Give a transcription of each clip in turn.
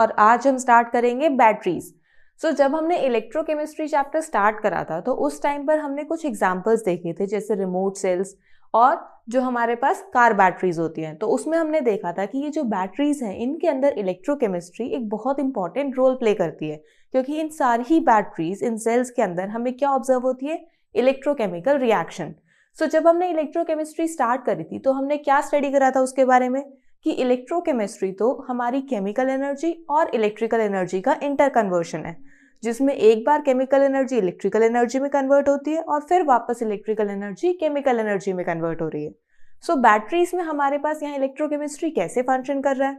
और आज हम स्टार्ट करेंगे बैटरीज। जब हमने इलेक्ट्रोकेमिस्ट्री चैप्टर स्टार्ट करा था तो उस टाइम पर हमने कुछ एग्जांपल्स देखे थे, जैसे रिमोट सेल्स और जो हमारे पास कार बैटरीज होती हैं। तो उसमें हमने देखा था कि ये जो बैटरीज हैं इनके अंदर इलेक्ट्रोकेमिस्ट्री एक बहुत इंपॉर्टेंट रोल प्ले करती है, क्योंकि इन सारी ही बैटरीज, इन सेल्स के अंदर हमें क्या ऑब्जर्व होती है, इलेक्ट्रोकेमिकल रिएक्शन। जब हमने इलेक्ट्रोकेमिस्ट्री स्टार्ट करी थी तो हमने क्या स्टडी करा था उसके बारे में, कि इलेक्ट्रोकेमिस्ट्री तो हमारी केमिकल एनर्जी और इलेक्ट्रिकल एनर्जी का इंटर कन्वर्शन है, जिसमें एक बार केमिकल एनर्जी इलेक्ट्रिकल एनर्जी में कन्वर्ट होती है और फिर वापस इलेक्ट्रिकल एनर्जी केमिकल एनर्जी में कन्वर्ट हो रही है। बैटरीज में हमारे पास यहाँ इलेक्ट्रोकेमिस्ट्री कैसे फंक्शन कर रहा है।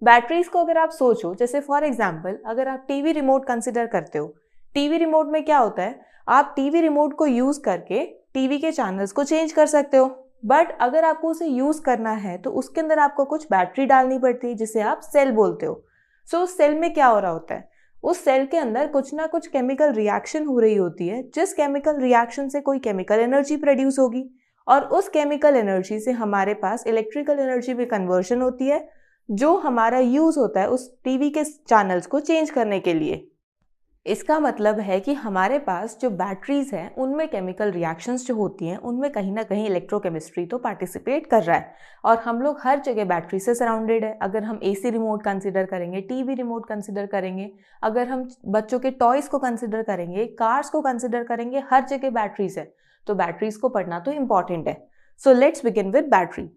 बैटरीज को अगर आप सोचो, जैसे फॉर एग्जाम्पल अगर आप टीवी रिमोट कंसिडर करते हो, टीवी रिमोट में क्या होता है, आप टीवी रिमोट को यूज करके टीवी के चैनल्स को चेंज कर सकते हो, बट अगर आपको उसे यूज करना है तो उसके अंदर आपको कुछ बैटरी डालनी पड़ती है, जिसे आप सेल बोलते हो। उस सेल में क्या हो रहा होता है, उस सेल के अंदर कुछ ना कुछ केमिकल रिएक्शन हो रही होती है, जिस केमिकल रिएक्शन से कोई केमिकल एनर्जी प्रोड्यूस होगी और उस केमिकल एनर्जी से हमारे पास इलेक्ट्रिकल एनर्जी में कन्वर्शन होती है, जो हमारा यूज होता है उस टीवी के चैनल्स को चेंज करने के लिए। इसका मतलब है कि हमारे पास जो बैटरीज हैं उनमें केमिकल रिएक्शंस जो होती हैं उनमें कहीं ना कहीं इलेक्ट्रोकेमिस्ट्री तो पार्टिसिपेट कर रहा है, और हम लोग हर जगह बैटरी से सराउंडेड है। अगर हम एसी रिमोट कंसिडर करेंगे, टीवी रिमोट कंसिडर करेंगे, अगर हम बच्चों के टॉयज को कंसिडर करेंगे, कार्स को कंसिडर करेंगे, हर जगह बैटरीज है। तो बैटरीज को पढ़ना तो इम्पॉर्टेंट है। Let's begin with battery.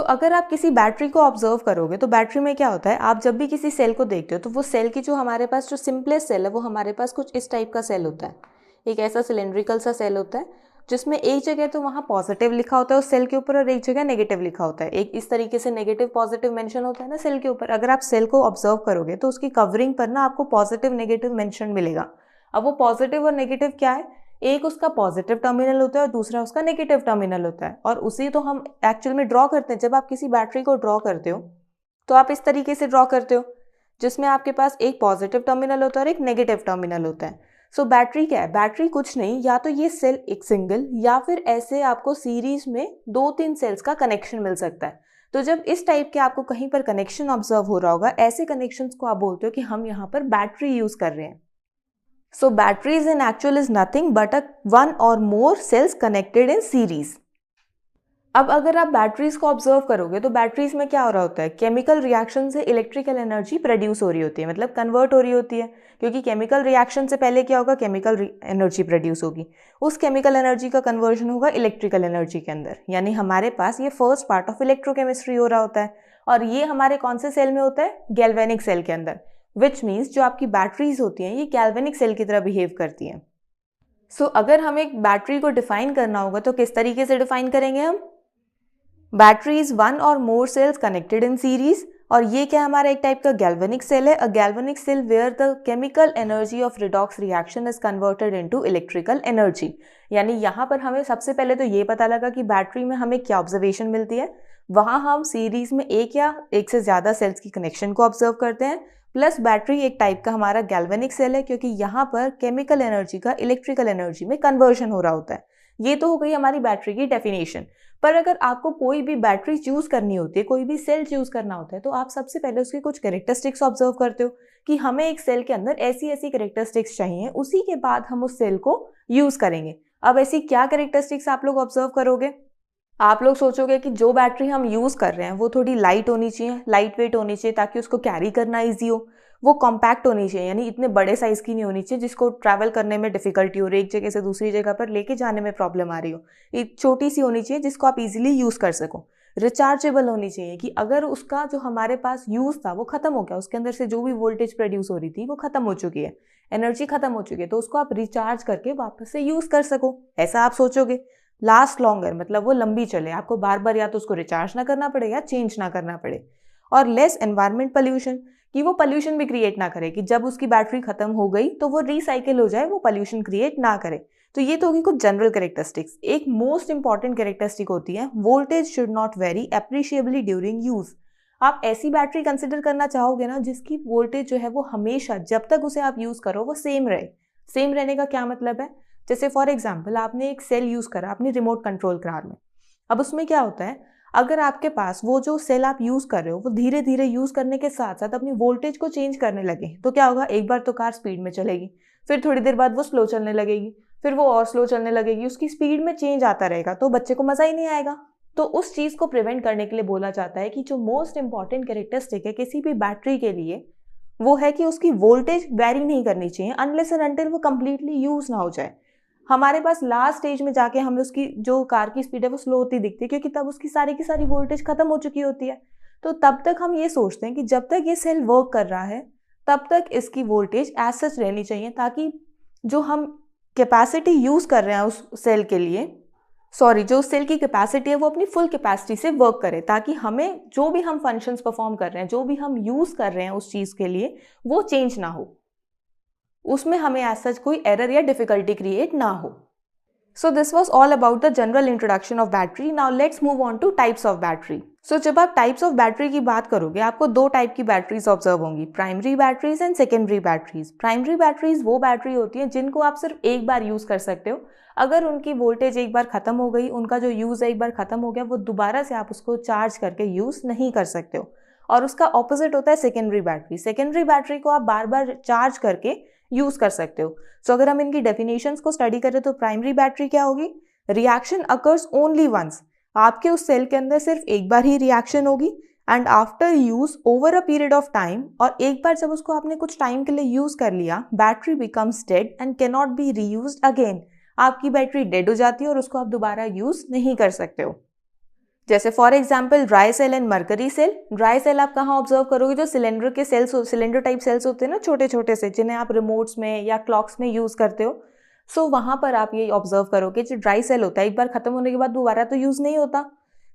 अगर आप किसी बैटरी को ऑब्जर्व करोगे तो बैटरी में क्या होता है, आप जब भी किसी सेल को देखते हो तो वो सेल की जो हमारे पास जो सिंपलेस्ट सेल है वो हमारे पास कुछ इस टाइप का सेल होता है। एक ऐसा सिलेंड्रिकल सा सेल होता है जिसमें एक जगह तो वहाँ पॉजिटिव लिखा होता है उस सेल के ऊपर और एक जगह नेगेटिव लिखा होता है। एक इस तरीके से नेगेटिव पॉजिटिव मेंशन होता है ना सेल के ऊपर। अगर आप सेल को ऑब्जर्व करोगे तो उसकी कवरिंग पर ना आपको पॉजिटिव नेगेटिव मेंशन मिलेगा। अब वो पॉजिटिव और नेगेटिव क्या है, एक उसका पॉजिटिव टर्मिनल होता है और दूसरा उसका नेगेटिव टर्मिनल होता है, और उसी तो हम एक्चुअल में ड्रॉ करते हैं। जब आप किसी बैटरी को ड्रॉ करते हो तो आप इस तरीके से ड्रॉ करते हो, जिसमें आपके पास एक पॉजिटिव टर्मिनल होता है और एक नेगेटिव टर्मिनल होता है। बैटरी क्या है, बैटरी कुछ नहीं, या तो ये सेल एक सिंगल या फिर ऐसे आपको सीरीज में 2-3 सेल्स का कनेक्शन मिल सकता है। तो जब इस टाइप के आपको कहीं पर कनेक्शन ऑब्जर्व हो रहा होगा, ऐसे कनेक्शंस को आप बोलते हो कि हम यहाँ पर बैटरी यूज कर रहे हैं। Batteries in actual is nothing but one or more cells connected in series. अब अगर आप बैटरीज को ऑब्जर्व करोगे तो बैटरीज में क्या हो रहा होता है, केमिकल रिएक्शन से इलेक्ट्रिकल एनर्जी प्रोड्यूस हो रही होती है, मतलब कन्वर्ट हो रही होती है। क्योंकि केमिकल रिएक्शन से पहले क्या होगा, केमिकल एनर्जी प्रोड्यूस होगी, उस केमिकल एनर्जी का कन्वर्जन होगा इलेक्ट्रिकल एनर्जी के अंदर। यानी हमारे पास ये फर्स्ट पार्ट ऑफ इलेक्ट्रोकेमिस्ट्री हो रहा होता है, और ये हमारे कौन से सेल में होता है, गैल्वेनिक सेल के अंदर। विच मीन्स जो आपकी बैटरीज होती हैं ये गैल्वेनिक सेल की तरह बिहेव करती हैं। अगर हमें एक बैटरी को डिफाइन करना होगा तो किस तरीके से डिफाइन करेंगे हम, बैटरी इज वन और मोर सेल्स कनेक्टेड इन सीरीज, और ये क्या हमारा एक टाइप का गैल्वेनिक सेल है, a galvanic cell where the chemical energy of redox reaction is converted into electrical energy. यानी यहाँ पर हमें सबसे पहले तो ये पता लगा कि बैटरी में हमें क्या ऑब्जर्वेशन मिलती है, वहाँ हम सीरीज में एक या एक से ज़्यादा सेल्स की कनेक्शन को ऑब्जर्व करते हैं, प्लस बैटरी एक टाइप का हमारा गैल्वेनिक सेल है, क्योंकि यहाँ पर केमिकल एनर्जी का इलेक्ट्रिकल एनर्जी में कन्वर्जन हो रहा होता है। ये तो हो गई हमारी बैटरी की डेफिनेशन। पर अगर आपको कोई भी बैटरी चूज करनी होती है, कोई भी सेल चूज करना होता है, तो आप सबसे पहले उसकी कुछ कैरेक्टरिस्टिक्स ऑब्जर्व करते हो कि हमें एक सेल के अंदर ऐसी ऐसी कैरेक्टरिस्टिक्स चाहिए, उसी के बाद हम उस सेल को यूज करेंगे। अब ऐसी क्या कैरेक्टरिस्टिक्स आप लोग ऑब्जर्व करोगे, आप लोग सोचोगे कि जो बैटरी हम यूज कर रहे हैं वो थोड़ी लाइट होनी चाहिए, लाइट वेट होनी चाहिए ताकि उसको कैरी करना ईजी हो, वो कॉम्पैक्ट होनी चाहिए, यानी इतने बड़े साइज की नहीं होनी चाहिए जिसको ट्रैवल करने में डिफिकल्टी हो रही, एक जगह से दूसरी जगह पर लेके जाने में प्रॉब्लम आ रही हो। एक छोटी सी होनी चाहिए जिसको आप इजीली यूज कर सको। रिचार्जेबल होनी चाहिए कि अगर उसका जो हमारे पास यूज था वो खत्म हो गया, उसके अंदर से जो भी वोल्टेज प्रोड्यूस हो रही थी वो खत्म हो चुकी है, एनर्जी खत्म हो चुकी है, तो उसको आप रिचार्ज करके वापस से यूज कर सको, ऐसा आप सोचोगे। लास्ट लॉन्गर, मतलब वो लंबी चले, आपको बार बार या तो उसको रिचार्ज ना करना पड़े या चेंज ना करना पड़े। और लेस एनवायरमेंट पोल्यूशन, कि वो पोल्यूशन भी क्रिएट ना करे, कि जब उसकी बैटरी खत्म हो गई तो वो रिसाइकिल हो जाए, वो पोल्यूशन क्रिएट ना करे। तो ये तो होगी कुछ जनरल कैरेक्टरिस्टिक्स। एक मोस्ट इंपॉर्टेंट कैरेक्टरिस्टिक होती है, voltage should not very appreciably during use. आप ऐसी बैटरी कंसिडर करना चाहोगे ना जिसकी वोल्टेज जो है वो हमेशा जब तक उसे आप यूज करो वो सेम रहे। सेम रहने का क्या मतलब है, जैसे फॉर एग्जाम्पल आपने एक सेल यूज करा अपनी रिमोट कंट्रोल कार में। अब उसमें क्या होता है, अगर आपके पास वो जो सेल आप यूज़ कर रहे हो वो धीरे धीरे यूज़ करने के साथ साथ अपनी वोल्टेज को चेंज करने लगे तो क्या होगा, एक बार तो कार स्पीड में चलेगी, फिर थोड़ी देर बाद वो स्लो चलने लगेगी, फिर वो और स्लो चलने लगेगी, उसकी स्पीड में चेंज आता रहेगा, तो बच्चे को मज़ा ही नहीं आएगा। तो उस चीज़ को प्रिवेंट करने के लिए बोला जाता है कि जो मोस्ट इंपॉर्टेंट कैरेक्टरिस्टिक है किसी भी बैटरी के लिए वो है कि उसकी वोल्टेज वेरी नहीं करनी चाहिए अनलेस एंड अनटिल वो कंप्लीटली यूज़ ना हो जाए। हमारे पास लास्ट स्टेज में जाके हमें उसकी जो कार की स्पीड है वो स्लो होती दिखती है, क्योंकि तब उसकी सारी की सारी वोल्टेज खत्म हो चुकी होती है। तो तब तक हम ये सोचते हैं कि जब तक ये सेल वर्क कर रहा है तब तक इसकी वोल्टेज एज सच रहनी चाहिए, ताकि जो हम कैपेसिटी यूज़ कर रहे हैं उस सेल के लिए, जो सेल की कैपेसिटी है वो अपनी फुल कैपेसिटी से वर्क करे, ताकि हमें जो भी हम फंक्शंस परफॉर्म कर रहे हैं, जो भी हम यूज़ कर रहे हैं उस चीज़ के लिए, वो चेंज ना हो, उसमें हमें एज सच कोई एरर या डिफिकल्टी क्रिएट ना हो। So this was all about the general introduction of battery. Now let's move on to types of battery. So जब आप types of battery की बात करोगे आपको दो टाइप की बैटरीज ऑब्जर्व होंगी, primary batteries and secondary batteries. Primary batteries वो बैटरी होती है जिनको आप सिर्फ एक बार यूज़ कर सकते हो, अगर उनकी वोल्टेज एक बार ख़त्म हो गई, उनका जो यूज़ एक बार ख़त्म हो गया, वो दोबारा से आप उसको चार्ज करके यूज़ नहीं कर सकते हो। और उसका ऑपोजिट होता है सेकेंडरी बैटरी। सेकेंडरी बैटरी को आप बार बार चार्ज करके यूज़ कर सकते हो। सो अगर हम इनकी डेफिनेशंस को स्टडी करें तो प्राइमरी बैटरी क्या होगी, रिएक्शन अकर्स ओनली वंस, आपके उस सेल के अंदर सिर्फ एक बार ही रिएक्शन होगी and after use over a period of time, और एक बार जब उसको आपने कुछ टाइम के लिए यूज़ कर लिया, battery becomes dead and can not be reused again, आपकी बैटरी डेड हो जाती है और उसको आप दोबारा यूज़ नहीं कर सकते हो। जैसे for example dry cell and mercury cell. Dry cell आप कहाँ ऑब्जर्व करोगे, जो सिलेंडर के सेल्स, सिलेंडर टाइप सेल्स होते हैं ना छोटे छोटे से, जिन्हें आप रिमोट्स में या क्लॉक्स में यूज़ करते हो। सो वहाँ पर आप ये ऑब्जर्व करोगे जो ड्राई सेल होता है एक बार खत्म होने के बाद दोबारा तो यूज़ नहीं होता।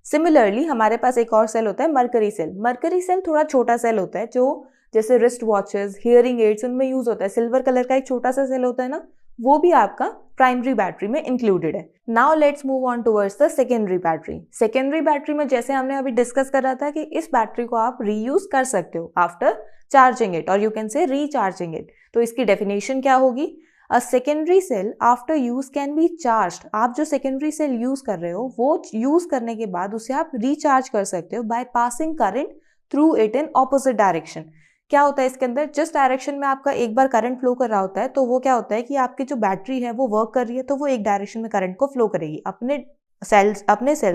सिमिलरली हमारे पास एक और सेल होता है मरकरी सेल। मरकरी सेल थोड़ा छोटा सेल होता है जो जैसे रिस्ट वॉचेस, हियरिंग एड्स, उनमें यूज़ होता है। सिल्वर कलर का एक छोटा सा सेल होता है ना, वो भी आपका प्राइमरी बैटरी में इंक्लूडेड है। Now let's move on towards the secondary battery. Secondary battery में जैसे हमने अभी डिस्कस करा था कि इस बैटरी को आप रीयूज कर सकते हो आफ्टर चार्जिंग इट, और you can say recharging it. तो इसकी डेफिनेशन क्या होगी, a secondary cell after use can be charged. आप जो सेकेंडरी सेल यूज कर रहे हो वो यूज करने के बाद उसे आप रिचार्ज कर सकते हो bye passing current through it in opposite direction. क्या होता है इसके अंदर, जिस डायरेक्शन में आपका एक बार करंट फ्लो कर रहा होता है तो वो क्या होता है कि आपकी जो बैटरी है वो वर्क कर रही है तो वो एक डायरेक्शन में करंट को फ्लो करेगी, अपने सेल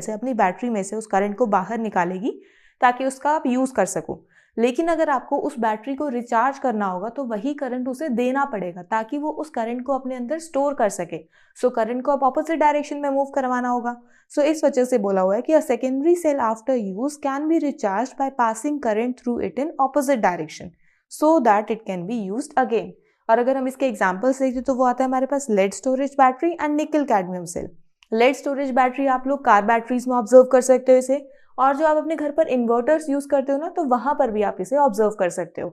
से, अपनी बैटरी में से उस करंट को बाहर निकालेगी ताकि उसका आप यूज़ कर सको। लेकिन अगर आपको उस बैटरी को रिचार्ज करना होगा तो वही करंट उसे देना पड़ेगा ताकि वो उस करंट को अपने अंदर स्टोर कर सके। सो करंट को आप ऑपोजिट डायरेक्शन में मूव करवाना होगा। सो इस वजह से बोला हुआ है कि a secondary cell after use can be recharge by passing current through it in opposite direction so that it can be used again. और अगर हम इसके एग्जाम्पल्स देखते तो वो आता है हमारे पास lead storage battery and nickel cadmium cell. Lead storage battery आप लोग कार बैटरीज में ऑब्जर्व कर सकते हो इसे, और जो आप अपने घर पर इन्वर्टर्स यूज करते हो ना तो वहां पर भी आप इसे ऑब्जर्व कर सकते हो।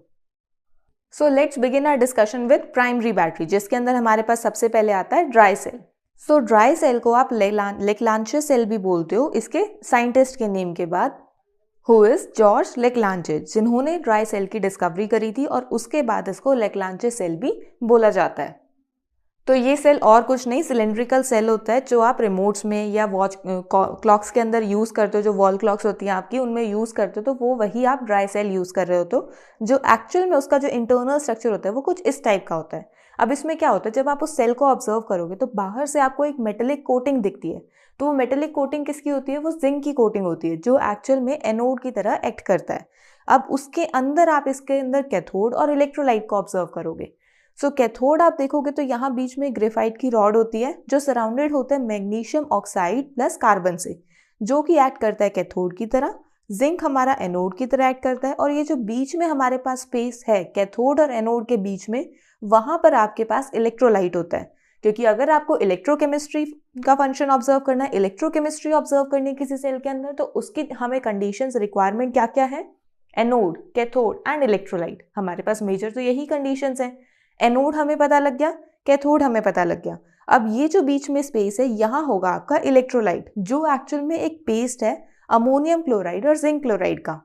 So let's begin our discussion with primary battery, जिसके अंदर हमारे पास सबसे पहले आता है dry cell. So dry cell को आप लेक्लांचे सेल भी बोलते हो इसके साइंटिस्ट के नेम के बाद, हु इज जॉर्ज लेक्लांचे, जिन्होंने ड्राई सेल की डिस्कवरी करी थी, और उसके बाद इसको लेक्लांचे सेल भी बोला जाता है। तो ये सेल और कुछ नहीं, सिलेंड्रिकल सेल होता है जो आप रिमोट्स में या वॉच क्लॉक्स के अंदर यूज़ करते हो, जो वॉल क्लॉक्स होती हैं आपकी उनमें यूज़ करते हो, तो वो वही आप ड्राई सेल यूज़ कर रहे हो। तो जो एक्चुअल में उसका जो इंटरनल स्ट्रक्चर होता है वो कुछ इस टाइप का होता है। अब इसमें क्या होता है, जब आप उस सेल को ऑब्जर्व करोगे तो बाहर से आपको एक मेटेलिक कोटिंग दिखती है। तो वो मेटेलिक कोटिंग किसकी होती है, वो जिंक की कोटिंग होती है जो एक्चुअल में एनोड की तरह एक्ट करता है। अब उसके अंदर आप इसके अंदर कैथोड और इलेक्ट्रोलाइट को ऑब्जर्व करोगे। सो कैथोड आप देखोगे तो यहाँ बीच में ग्रेफाइट की रॉड होती है जो सराउंडेड होता है मैग्नीशियम ऑक्साइड प्लस कार्बन से, जो कि एक्ट करता है कैथोड की तरह। जिंक हमारा एनोड की तरह एक्ट करता है, और ये जो बीच में हमारे पास स्पेस है कैथोड और एनोड के बीच में, वहां पर आपके पास इलेक्ट्रोलाइट होता है। क्योंकि अगर आपको इलेक्ट्रोकेमिस्ट्री का फंक्शन ऑब्जर्व करना है, इलेक्ट्रोकेमिस्ट्री ऑब्जर्व करनी है किसी सेल के अंदर, तो उसकी हमें कंडीशंस, रिक्वायरमेंट क्या क्या है, एनोड, कैथोड एंड इलेक्ट्रोलाइट। हमारे पास मेजर तो यही कंडीशंस हैं। एनोड हमें पता लग गया, कैथोड हमें पता लग गया। अब ये जो बीच में स्पेस है यहाँ होगा आपका इलेक्ट्रोलाइट, जो एक्चुअल में एक पेस्ट है अमोनियम क्लोराइड और जिंक क्लोराइड का।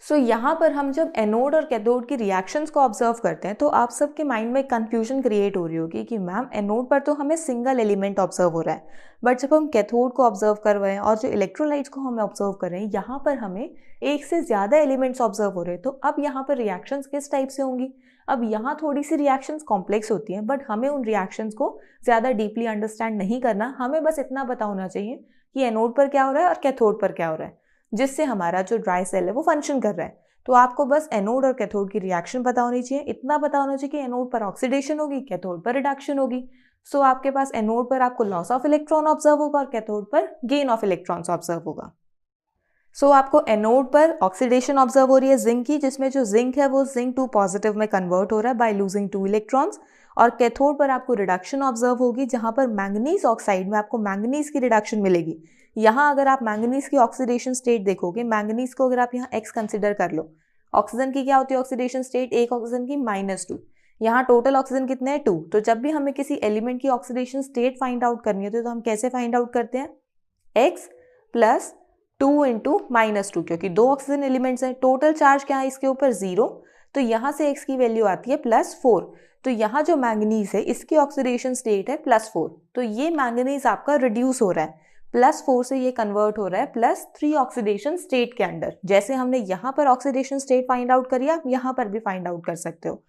सो यहाँ पर हम जब एनोड और कैथोड की रिएक्शंस को ऑब्जर्व करते हैं तो आप सबके माइंड में कंफ्यूजन क्रिएट हो रही होगी कि मैम एनोड पर तो हमें सिंगल एलिमेंट ऑब्जर्व हो रहा है, बट जब हम कैथोड को ऑब्जर्व कर रहे हैं और जो इलेक्ट्रोलाइट्स को हम ऑब्जर्व कर रहे हैं यहाँ पर हमें एक से ज़्यादा एलिमेंट्स ऑब्जर्व हो रहे हैं। तो अब यहाँ पर रिएक्शंस किस टाइप से होंगी? अब यहाँ थोड़ी सी रिएक्शंस कॉम्प्लेक्स होती हैं, बट हमें उन रिएक्शंस को ज़्यादा डीपली अंडरस्टैंड नहीं करना, हमें बस इतना पता होना चाहिए कि एनोड पर क्या हो रहा है और कैथोड पर क्या हो रहा है, जिससे हमारा जो ड्राई सेल है वो फंक्शन कर रहा है। तो आपको बस एनोड और कैथोड की रिएक्शन पता होनी चाहिए, इतना पता होना चाहिए कि एनोड पर ऑक्सीडेशन होगी, कैथोड पर रिडक्शन होगी। सो आपके पास एनोड पर आपको लॉस ऑफ इलेक्ट्रॉन ऑब्जर्व होगा और कैथोड पर गेन ऑफ इलेक्ट्रॉन्स ऑब्जर्व होगा। सो आपको एनोड पर ऑक्सीडेशन ऑब्जर्व हो रही है जिंक की, जिसमें जो जिंक है वो जिंक 2 पॉजिटिव में कन्वर्ट हो रहा है बाय लूजिंग 2 इलेक्ट्रॉन्स। और कैथोड पर आपको रिडक्शन ऑब्जर्व होगी, जहां पर मैंगनीज ऑक्साइड में आपको मैंगनीज की रिडक्शन मिलेगी। यहाँ अगर आप मैंगनीज की ऑक्सीडेशन स्टेट देखोगे, मैंगनीज को अगर आप यहाँ एक्स कंसिडर कर लो, ऑक्सीजन की क्या होती है ऑक्सीडेशन स्टेट, एक ऑक्सीजन की -2, यहाँ टोटल ऑक्सीजन कितने हैं 2। तो जब भी हमें किसी एलिमेंट की ऑक्सीडेशन स्टेट फाइंड आउट करनी होती है तो हम कैसे फाइंड आउट करते हैं, x + 2 × -2, क्योंकि 2 ऑक्सीजन एलिमेंट्स हैं, टोटल चार्ज क्या है इसके ऊपर 0, तो यहाँ से x की वैल्यू आती है +4। तो यहाँ जो मैंगनीज है इसकी ऑक्सीडेशन स्टेट है +4, तो ये मैंगनीज आपका रिड्यूस हो रहा है, +4 से ये कन्वर्ट हो रहा है +3 ऑक्सीडेशन स्टेट के अंदर। जैसे हमने यहाँ पर ऑक्सीडेशन स्टेट फाइंड आउट करी, आप यहाँ पर भी फाइंड आउट कर सकते हो।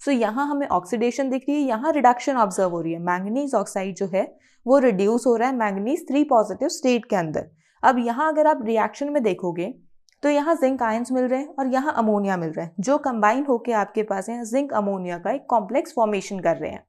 सो यहाँ हमें ऑक्सीडेशन दिख रही है, यहाँ रिडक्शन ऑब्जर्व हो रही है, मैंगनीज ऑक्साइड जो है वो रिड्यूस हो रहा है मैंगनीज 3 पॉजिटिव स्टेट के अंदर। अब यहाँ अगर आप रिएक्शन में देखोगे तो यहाँ जिंक आयंस मिल रहे हैं और यहाँ अमोनिया मिल रहा है, जो कंबाइन होकर आपके पास यहाँ जिंक अमोनिया का एक कॉम्प्लेक्स फॉर्मेशन कर रहे हैं।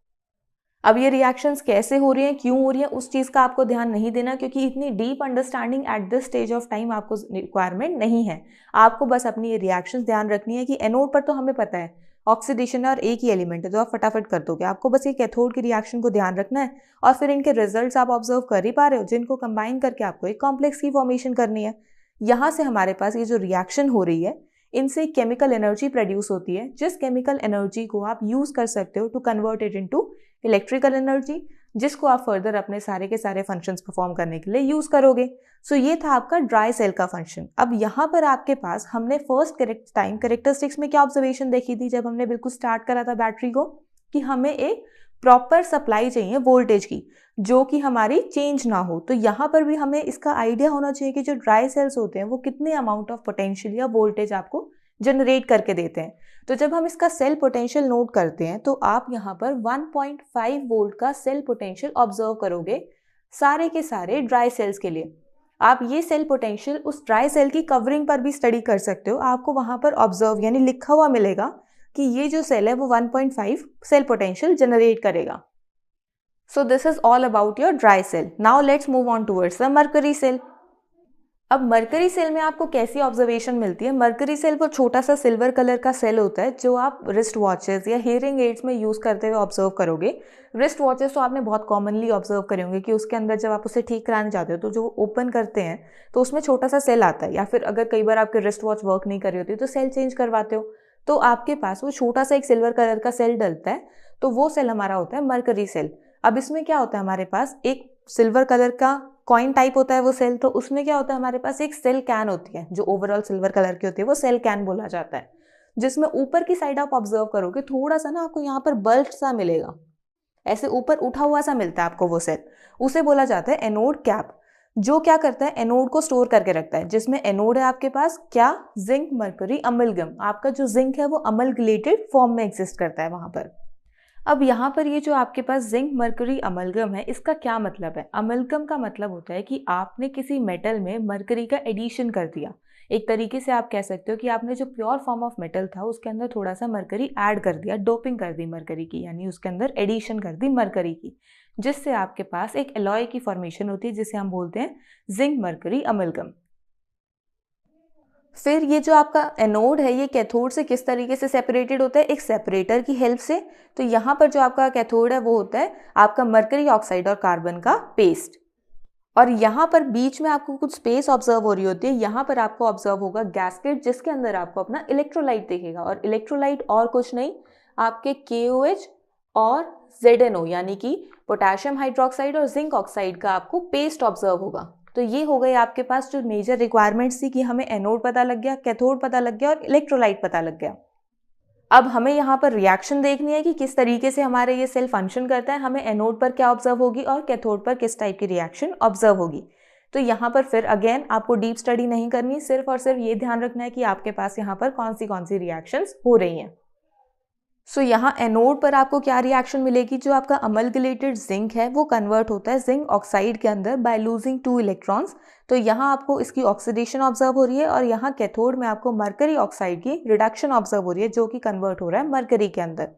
अब ये रिएक्शंस कैसे हो रही हैं, क्यों हो रही हैं, उस चीज़ का आपको ध्यान नहीं देना, क्योंकि इतनी deep understanding at this stage of time आपको रिक्वायरमेंट नहीं है। आपको बस अपनी ये रिएक्शंस ध्यान रखनी है कि एनोड पर तो हमें पता है ऑक्सीडेशन है और एक ही एलिमेंट है, तो आप फटाफट कर दोगे। आपको बस ये कैथोड की रिएक्शन को ध्यान रखना है और फिर इनके रिजल्ट्स आप ऑब्जर्व कर ही पा रहे हो, जिनको कंबाइन करके आपको एक कॉम्प्लेक्स की फॉर्मेशन करनी है। यहाँ से हमारे पास ये जो रिएक्शन हो रही है इनसे केमिकल एनर्जी प्रोड्यूस होती है, जिस केमिकल एनर्जी को आप यूज कर सकते हो to convert it into electrical energy, जिसको आप फर्दर अपने सारे के सारे फंक्शंस परफॉर्म करने के लिए यूज करोगे। सो ये था आपका ड्राई सेल का फंक्शन। अब यहाँ पर आपके पास हमने फर्स्ट टाइम कैरेक्टरिस्टिक्स में क्या ऑब्जर्वेशन देखी थी जब हमने बिल्कुल स्टार्ट करा था बैटरी को, कि हमें एक प्रॉपर सप्लाई चाहिए वोल्टेज की, जो कि हमारी चेंज ना हो। तो यहाँ पर भी हमें इसका आइडिया होना चाहिए कि जो ड्राई सेल्स होते हैं वो कितने अमाउंट ऑफ पोटेंशियल या वोल्टेज आपको जनरेट करके देते हैं। तो जब हम इसका सेल पोटेंशियल नोट करते हैं तो आप यहाँ पर 1.5 वोल्ट का सेल पोटेंशियल ऑब्जर्व करोगे सारे के सारे ड्राई सेल्स के लिए। आप ये सेल पोटेंशियल उस ड्राई सेल की कवरिंग पर भी स्टडी कर सकते हो, आपको वहाँ पर ऑब्जर्व यानी लिखा हुआ मिलेगा कि ये जो सेल है वो 1.5 सेल पोटेंशियल जनरेट करेगा। So this is all about your dry cell. Now let's move on towards the mercury cell. अब मरकरी सेल में आपको कैसी ऑब्जर्वेशन मिलती है? मरकरी सेल वो छोटा सा सिल्वर कलर का सेल होता है जो आप रिस्ट वॉचेस या हियरिंग एड्स में यूज़ करते हुए ऑब्जर्व करोगे। रिस्ट वॉचेस तो आपने बहुत कॉमनली ऑब्जर्व करे होंगे कि उसके अंदर जब आप उसे ठीक कराने जाते हो तो जो ओपन करते हैं तो उसमें छोटा सा सेल आता है, या फिर अगर कई बार आपके रिस्ट वॉच वर्क नहीं कर रही होती तो सेल चेंज करवाते हो तो आपके पास वो छोटा सा एक सिल्वर कलर का सेल डलता है, तो वो सेल हमारा होता है मरकरी सेल। अब इसमें क्या होता है, हमारे पास एक सिल्वर कलर का कॉइन टाइप होता है वो सेल, तो उसमें क्या होता है हमारे पास एक सेल कैन होती है जो ओवरऑल सिल्वर कलर की होती है, वो सेल कैन बोला जाता है, जिसमें ऊपर की साइड आप ऑब्जर्व करोगे थोड़ा सा ना आपको यहाँ पर बल्ब सा मिलेगा, ऐसे ऊपर उठा हुआ सा मिलता है आपको वो सेल, उसे बोला जाता है एनोड कैप, जो क्या करता है एनोड को स्टोर करके रखता है। जिसमें एनोड है आपके पास क्या, जिंक मरकरी अमलगम, आपका जो जिंक है वो अमलगलेटेड फॉर्म में एग्जिस्ट करता है वहां पर। अब यहाँ पर ये जो आपके पास जिंक मरकरी अमलगम है, इसका क्या मतलब है? अमलगम का मतलब होता है कि आपने किसी मेटल में मरकरी का एडिशन कर दिया। एक तरीके से आप कह सकते हो कि आपने जो प्योर फॉर्म ऑफ मेटल था उसके अंदर थोड़ा सा मरकरी ऐड कर दिया, डोपिंग कर दी मरकरी की, यानी उसके अंदर एडिशन कर दी मरकरी की, जिससे आपके पास एक एलॉय की फॉर्मेशन होती है जिसे हम बोलते हैं जिंक मरकरी अमलगम। फिर ये जो आपका एनोड है ये कैथोड से किस तरीके से सेपरेटेड होता है? एक सेपरेटर की हेल्प से। तो यहाँ पर जो आपका कैथोड है वो होता है आपका मरकरी ऑक्साइड और कार्बन का पेस्ट, और यहाँ पर बीच में आपको कुछ स्पेस ऑब्जर्व हो रही होती है। यहाँ पर आपको ऑब्जर्व होगा गैस्केट, जिसके अंदर आपको अपना इलेक्ट्रोलाइट दिखेगा, और इलेक्ट्रोलाइट और कुछ नहीं आपके KOH और ZNO यानी कि पोटेशियम हाइड्रोक्साइड और जिंक ऑक्साइड का आपको पेस्ट ऑब्जर्व होगा। तो ये हो गई आपके पास जो मेजर रिक्वायरमेंट्स थी कि हमें एनोड पता लग गया, कैथोड पता लग गया और इलेक्ट्रोलाइट पता लग गया। अब हमें यहाँ पर रिएक्शन देखनी है कि किस तरीके से हमारे ये सेल फंक्शन करता है, हमें एनोड पर क्या ऑब्जर्व होगी और कैथोड पर किस टाइप की रिएक्शन ऑब्जर्व होगी। तो यहाँ पर फिर अगेन आपको डीप स्टडी नहीं करनी, सिर्फ और सिर्फ ये ध्यान रखना है कि आपके पास यहाँ पर कौन सी रिएक्शंस हो रही हैं। सो यहाँ एनोड पर आपको क्या रिएक्शन मिलेगी, जो आपका अमलगुलेटेड जिंक है वो कन्वर्ट होता है जिंक ऑक्साइड के अंदर बाय लूजिंग 2 इलेक्ट्रॉन्स। तो यहाँ आपको इसकी ऑक्सीडेशन ऑब्जर्व हो रही है और यहाँ कैथोड में आपको मरकरी ऑक्साइड की रिडक्शन ऑब्जर्व हो रही है जो कि कन्वर्ट हो रहा है मरकरी के अंदर।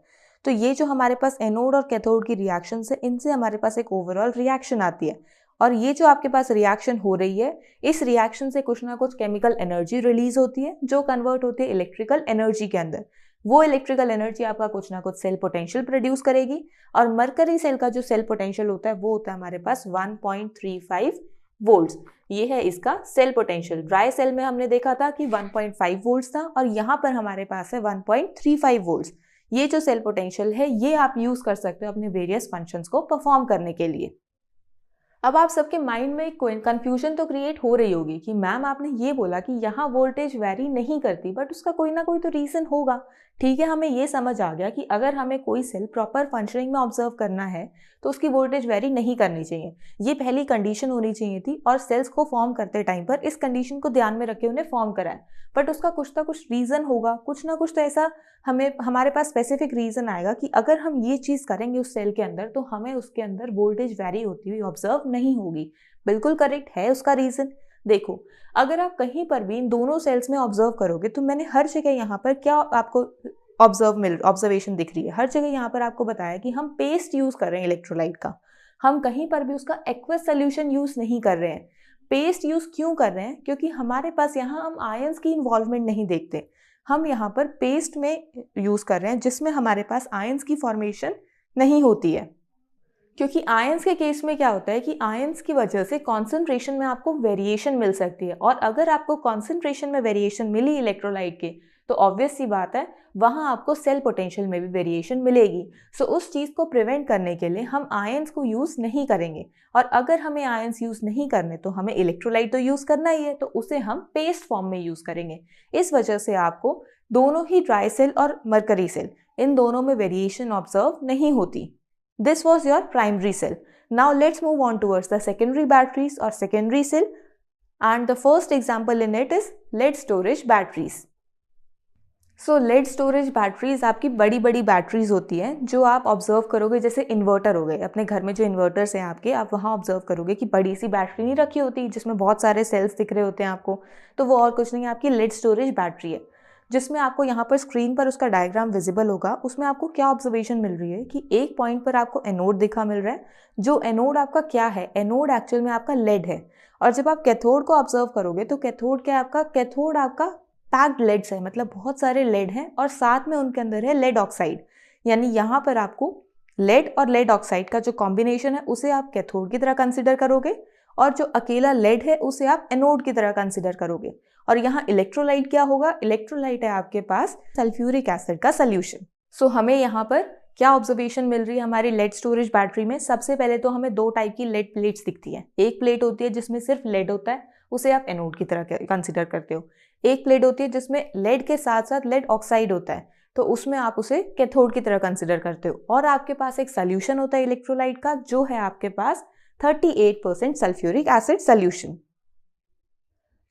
तो ये जो हमारे पास एनोड और कैथोड की रिएक्शन है, इनसे हमारे पास एक ओवरऑल रिएक्शन आती है। और ये जो आपके पास रिएक्शन हो रही है, इस रिएक्शन से कुछ ना कुछ केमिकल एनर्जी रिलीज होती है जो कन्वर्ट होती है इलेक्ट्रिकल एनर्जी के अंदर। वो इलेक्ट्रिकल एनर्जी आपका कुछ ना कुछ सेल पोटेंशियल प्रोड्यूस करेगी और मरकरी सेल का जो सेल पोटेंशियल होता है वो होता है हमारे पास 1.35 वोल्ट्स। ये है इसका सेल पोटेंशियल। ड्राई सेल में हमने देखा था कि 1.5 वोल्ट्स था और यहाँ पर हमारे पास है 1.35 वोल्ट्स। ये जो सेल पोटेंशियल है ये आप यूज कर सकते हो अपने वेरियस फंक्शंस को परफॉर्म करने के लिए। अब आप सबके माइंड में कोई कंफ्यूजन तो क्रिएट हो रही होगी कि मैम आपने ये बोला कि यहाँ वोल्टेज वेरी नहीं करती, बट उसका कोई ना कोई तो रीज़न होगा। ठीक है, हमें ये समझ आ गया कि अगर हमें कोई सेल प्रॉपर फंक्शनिंग में ऑब्जर्व करना है तो उसकी वोल्टेज वेरी नहीं करनी चाहिए। ये पहली कंडीशन होनी चाहिए थी और सेल्स को फॉर्म करते टाइम पर इस कंडीशन को ध्यान में रखे उन्हें फॉर्म कराए। बट उसका कुछ ना कुछ रीज़न होगा, कुछ ना कुछ तो ऐसा हमारे पास स्पेसिफिक रीज़न आएगा कि अगर हम ये चीज़ करेंगे उस सेल के अंदर तो हमें उसके अंदर वोल्टेज वेरी होती हुई ऑब्जर्व नहीं होगी। बिल्कुल करेक्ट है उसका रीज़न। देखो, अगर आप कहीं पर भी इन दोनों सेल्स में ऑब्जर्व करोगे तो मैंने हर जगह यहाँ पर क्या आपको ऑब्जर्वेशन दिख रही है, हर जगह यहाँ पर आपको बताया कि हम पेस्ट यूज़ कर रहे हैं इलेक्ट्रोलाइट का। हम कहीं पर भी उसका एक्वस सोल्यूशन यूज़ नहीं कर रहे हैं। पेस्ट यूज़ क्यों कर रहे हैं? क्योंकि हमारे पास यहाँ हम आयंस की इन्वॉल्वमेंट नहीं देखते। हम यहाँ पर पेस्ट में यूज़ कर रहे हैं जिसमें हमारे पास आयंस की फॉर्मेशन नहीं होती है। क्योंकि आयंस के केस में क्या होता है कि आयंस की वजह से कॉन्सेंट्रेशन में आपको वेरिएशन मिल सकती है और अगर आपको कॉन्सेंट्रेशन में वेरिएशन मिली इलेक्ट्रोलाइट के तो ऑब्वियस सी बात है वहाँ आपको सेल पोटेंशियल में भी वेरिएशन मिलेगी। सो उस चीज़ को प्रिवेंट करने के लिए हम आयंस को यूज़ नहीं करेंगे और अगर हमें आयंस यूज़ नहीं करने तो हमें इलेक्ट्रोलाइट तो यूज़ करना ही है, तो उसे हम पेस्ट फॉर्म में यूज़ करेंगे। इस वजह से आपको दोनों ही ड्राई सेल और मरकरी सेल इन दोनों में वेरिएशन ऑब्जर्व नहीं होती। This was your primary cell. Now let's move on towards the secondary batteries or secondary cell, and the first example in it is lead storage batteries. So lead storage batteries आपकी बड़ी बड़ी batteries होती हैं जो आप observe करोगे, जैसे inverter हो गए, अपने घर में जो इन्वर्टर्स हैं आपके, आप वहाँ ऑब्जर्व करोगे कि बड़ी सी बैटरी नहीं रखी होती जिसमें बहुत सारे सेल्स दिख रहे होते हैं आपको, तो वो और कुछ नहीं, आपकी lead स्टोरेज बैटरी है जिसमें आपको यहाँ पर स्क्रीन पर उसका डायग्राम विजिबल होगा। उसमें आपको क्या ऑब्जर्वेशन मिल रही है कि एक पॉइंट पर आपको एनोड दिखा मिल रहा है। जो एनोड आपका क्या है, एनोड एक्चुअल में आपका लेड है। और जब आप कैथोड को ऑब्जर्व करोगे तो कैथोड क्या है आपका, कैथोड आपका पैक्ड लेड्स है, मतलब बहुत सारे लेड हैं और साथ में उनके अंदर है लेड ऑक्साइड। यानी यहाँ पर आपको लेड और लेड ऑक्साइड का जो कॉम्बिनेशन है उसे आप कैथोड की तरह कंसिडर करोगे और जो अकेला लेड है उसे आप एनोड की तरह कंसिडर करोगे। और यहाँ इलेक्ट्रोलाइट क्या होगा, इलेक्ट्रोलाइट है आपके पास सल्फ्यूरिक एसिड का सोल्यूशन। सो हमें यहाँ पर क्या ऑब्जर्वेशन मिल रही है हमारी लेड स्टोरेज बैटरी में? सबसे पहले तो हमें दो टाइप की लेड प्लेट्स दिखती हैं। एक प्लेट होती है जिसमें सिर्फ लेड होता है, उसे आप एनोड की तरह कंसिडर करते हो। एक प्लेट होती है जिसमें लेड के साथ साथ लेड ऑक्साइड होता है, तो उसमें आप उसे कैथोड की तरह कंसिडर करते हो। और आपके पास एक सोल्यूशन होता है इलेक्ट्रोलाइट का जो है आपके पास 38% सल्फ्यूरिक एसिड सोल्यूशन।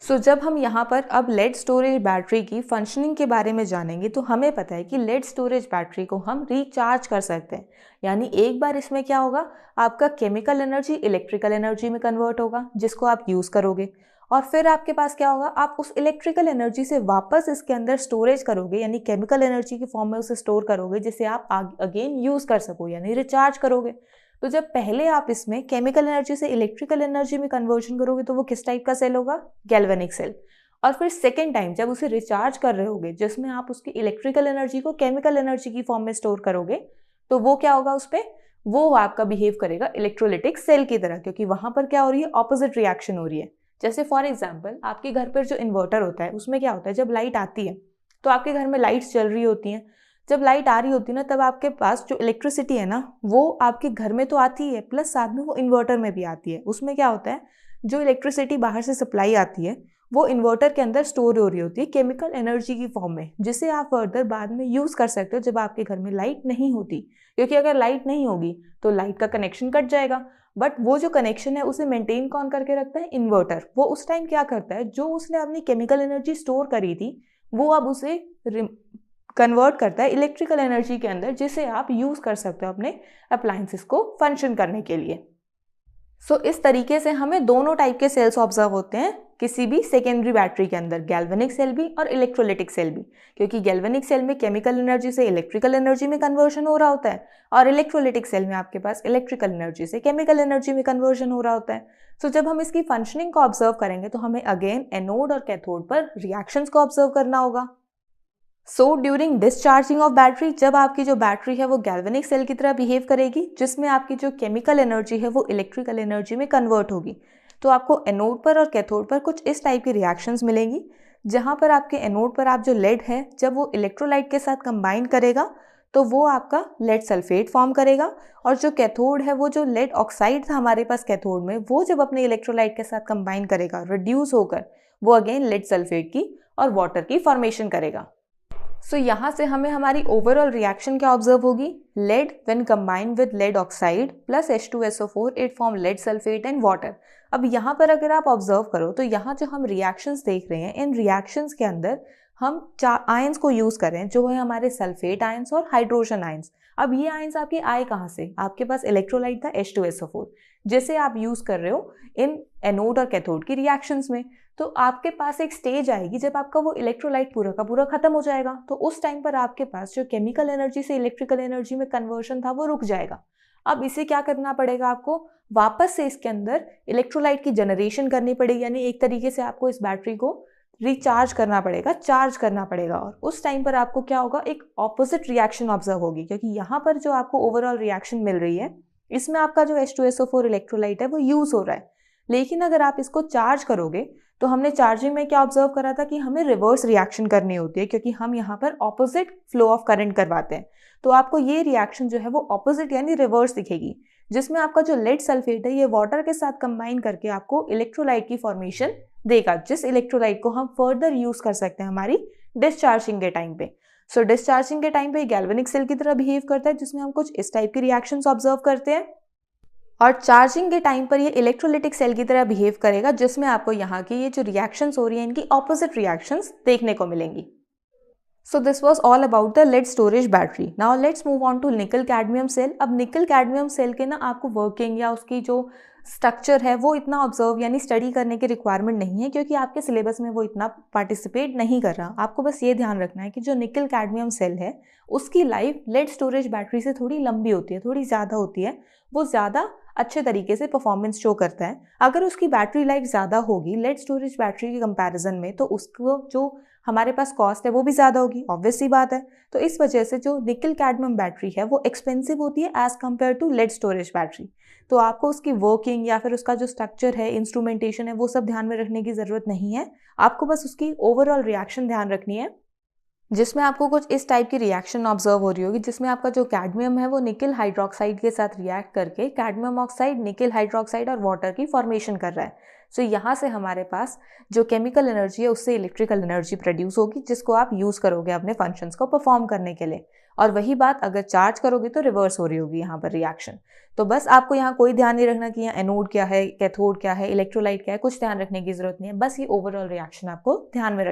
सो जब हम यहाँ पर अब लेड स्टोरेज बैटरी की फंक्शनिंग के बारे में जानेंगे तो हमें पता है कि लेड स्टोरेज बैटरी को हम रिचार्ज कर सकते हैं। यानी एक बार इसमें क्या होगा, आपका केमिकल एनर्जी इलेक्ट्रिकल एनर्जी में कन्वर्ट होगा जिसको आप यूज़ करोगे और फिर आपके पास क्या होगा, आप उस इलेक्ट्रिकल एनर्जी से वापस इसके अंदर स्टोरेज करोगे, यानी केमिकल एनर्जी की फॉर्म में उसे स्टोर करोगे जिसे आप अगेन यूज़ कर सको, यानी रिचार्ज करोगे। तो जब पहले आप इसमें केमिकल एनर्जी से इलेक्ट्रिकल एनर्जी में कन्वर्जन करोगे तो वो किस टाइप का सेल होगा, गैल्वेनिक सेल। और फिर सेकेंड टाइम जब उसे रिचार्ज कर रहे होगे जिसमें आप उसकी इलेक्ट्रिकल एनर्जी को केमिकल एनर्जी की फॉर्म में स्टोर करोगे तो वो क्या होगा, उस पर वो आपका बिहेव करेगा इलेक्ट्रोलिटिक सेल की तरह, क्योंकि वहां पर क्या हो रही है, ऑपोजिट रिएक्शन हो रही है। जैसे फॉर एग्जाम्पल आपके घर पर जो इन्वर्टर होता है उसमें क्या होता है, जब लाइट आती है तो आपके घर में लाइट्स चल रही होती हैं। जब लाइट आ रही होती है ना तब आपके पास जो इलेक्ट्रिसिटी है ना वो आपके घर में तो आती है प्लस साथ में वो इन्वर्टर में भी आती है। उसमें क्या होता है, जो इलेक्ट्रिसिटी बाहर से सप्लाई आती है वो इन्वर्टर के अंदर स्टोर हो रही होती है केमिकल एनर्जी की फॉर्म में, जिसे आप फर्दर बाद में यूज़ कर सकते हो जब आपके घर में लाइट नहीं होती। क्योंकि अगर लाइट नहीं होगी तो लाइट का कनेक्शन कट जाएगा, बट वो जो कनेक्शन है उसे मेंटेन कौन करके रखता है? इन्वर्टर। वो उस टाइम क्या करता है, जो उसने अपनी केमिकल एनर्जी स्टोर करी थी वो अब उसे कन्वर्ट करता है इलेक्ट्रिकल एनर्जी के अंदर, जिसे आप यूज़ कर सकते हो अपने अप्लायंसेस को फंक्शन करने के लिए। सो इस तरीके से हमें दोनों टाइप के सेल्स ऑब्जर्व होते हैं किसी भी सेकेंडरी बैटरी के अंदर, गैल्वेनिक सेल भी और इलेक्ट्रोलिटिक सेल भी। क्योंकि गैल्वेनिक सेल में केमिकल एनर्जी से इलेक्ट्रिकल एनर्जी में कन्वर्शन हो रहा होता है और इलेक्ट्रोलिटिक सेल में आपके पास इलेक्ट्रिकल एनर्जी से केमिकल एनर्जी में कन्वर्शन हो रहा होता है। सो जब हम इसकी फंक्शनिंग को ऑब्जर्व करेंगे तो हमें अगेन एनोड और कैथोड पर रिएक्शंस को ऑब्जर्व करना होगा। So during discharging of battery, जब आपकी जो बैटरी है वो गैल्वेनिक सेल की तरह बिहेव करेगी, जिसमें आपकी जो केमिकल एनर्जी है वो इलेक्ट्रिकल एनर्जी में कन्वर्ट होगी, तो आपको एनोड पर और कैथोड पर कुछ इस टाइप की रिएक्शंस मिलेंगी। जहां पर आपके एनोड पर आप जो लेड है जब वो इलेक्ट्रोलाइट के साथ कंबाइन करेगा तो वो आपका लेड सल्फेट फॉर्म करेगा, और जो कैथोड है वो जो लेड ऑक्साइड था हमारे पास कैथोड में, वो जब अपने इलेक्ट्रोलाइट के साथ कंबाइन करेगा रिड्यूस होकर वो अगेन लेड सल्फेट की और वाटर की फॉर्मेशन करेगा। सो यहाँ से हमें हमारी ओवरऑल रिएक्शन क्या ऑब्जर्व होगी? Lead when combined with lead oxide plus H2SO4 it form lead sulphate and water. अब यहाँ पर अगर आप ऑब्जर्व करो तो यहाँ जो हम रिएक्शंस देख रहे हैं, इन रिएक्शंस के अंदर हम 4 आयंस को यूज़ कर रहे हैं, जो है हमारे सल्फेट आयंस और हाइड्रोजन आयंस। अब ये आयंस आपके आए कहाँ से? आपके पास इलेक्ट्रोलाइट था H2SO4, जिसे आप यूज़ कर रहे हो इन एनोड और कैथोड की रिएक्शंस में। तो आपके पास एक स्टेज आएगी जब आपका वो इलेक्ट्रोलाइट पूरा का पूरा खत्म हो जाएगा, तो उस टाइम पर आपके पास जो केमिकल एनर्जी से इलेक्ट्रिकल एनर्जी में कन्वर्शन था वो रुक जाएगा। अब इसे क्या करना पड़ेगा आपको? वापस से इसके अंदर इलेक्ट्रोलाइट की जनरेशन करनी पड़ेगी, यानी एक तरीके से आपको इस बैटरी को रिचार्ज करना पड़ेगा, चार्ज करना पड़ेगा। और उस टाइम पर आपको क्या होगा? एक ऑपोजिट रिएक्शन ऑब्जर्व होगी, क्योंकि यहाँ पर जो आपको ओवरऑल रिएक्शन मिल रही है इसमें आपका जो H2SO4 इलेक्ट्रोलाइट है वो यूज़ हो रहा है। लेकिन अगर आप इसको चार्ज करोगे तो हमने चार्जिंग में क्या ऑब्जर्व करा था कि हमें रिवर्स रिएक्शन करनी होती है, क्योंकि हम यहाँ पर ऑपोजिट फ्लो ऑफ करंट करवाते हैं। तो आपको ये रिएक्शन जो है वो ऑपोजिट यानी रिवर्स दिखेगी, जिसमें आपका जो लेड सल्फेट है ये वाटर के साथ कंबाइन करके आपको इलेक्ट्रोलाइट की फॉर्मेशन देगा, जिस इलेक्ट्रोलाइट को हम फर्दर यूज कर सकते हैं हमारी डिस्चार्जिंग के टाइम पे। सो डिस्चार्जिंग के टाइम पे गैल्वेनिक सेल की तरह बिहेव करता है, जिसमें हम कुछ इस टाइप की रिएक्शंस ऑब्जर्व करते हैं। और चार्जिंग के टाइम पर ये इलेक्ट्रोलिटिक सेल की तरह बिहेव करेगा, जिसमें आपको यहाँ की ये जो रिएक्शंस हो रही हैं इनकी ऑपोजिट रिएक्शंस देखने को मिलेंगी। So this was all about the lead storage battery. Now let's move on to nickel cadmium cell. अब nickel cadmium cell के ना आपको वर्किंग या उसकी जो स्ट्रक्चर है वो इतना ऑब्जर्व यानी स्टडी करने की रिक्वायरमेंट नहीं है, क्योंकि आपके सिलेबस में वो इतना पार्टिसिपेट नहीं कर रहा। आपको बस ये ध्यान रखना है कि जो निकल कैडमियम सेल है उसकी लाइफ लेड स्टोरेज बैटरी से थोड़ी लंबी होती है, थोड़ी ज़्यादा होती है, वो ज़्यादा अच्छे तरीके से परफॉर्मेंस शो करता है। अगर उसकी बैटरी लाइफ ज़्यादा होगी लेड स्टोरेज बैटरी के कंपैरिजन में, तो उसको जो हमारे पास कॉस्ट है वो भी ज़्यादा होगी, ऑब्वियस सी बात है। तो इस वजह से जो निकल कैडमियम बैटरी है वो एक्सपेंसिव होती है as compare to lead storage battery. तो आपको उसकी वर्किंग या फिर उसका जो स्ट्रक्चर है, इंस्ट्रूमेंटेशन है, वो सब ध्यान में रखने की ज़रूरत नहीं है। आपको बस उसकी ओवरऑल रिएक्शन ध्यान रखनी है, जिसमें आपको कुछ इस टाइप की रिएक्शन ऑब्जर्व हो रही होगी, जिसमें आपका जो कैडमियम है वो निकल हाइड्रोक्साइड के साथ रिएक्ट करके कैडमियम ऑक्साइड, निकल हाइड्रोक्साइड और वाटर की फॉर्मेशन कर रहा है। सो यहाँ से हमारे पास जो केमिकल एनर्जी है उससे इलेक्ट्रिकल एनर्जी प्रोड्यूस होगी, जिसको आप यूज़ करोगे अपने फंक्शंस को परफॉर्म करने के लिए। और वही बात अगर चार्ज करोगे तो रिवर्स हो रही होगी यहाँ पर रिएक्शन। तो बस आपको यहाँ कोई ध्यान नहीं रखना कि यहाँ एनोड क्या है, कैथोड क्या है, इलेक्ट्रोलाइट क्या है, कुछ ध्यान रखने की जरूरत नहीं है। बस ये ओवरऑल रिएक्शन आपको ध्यान में रखना।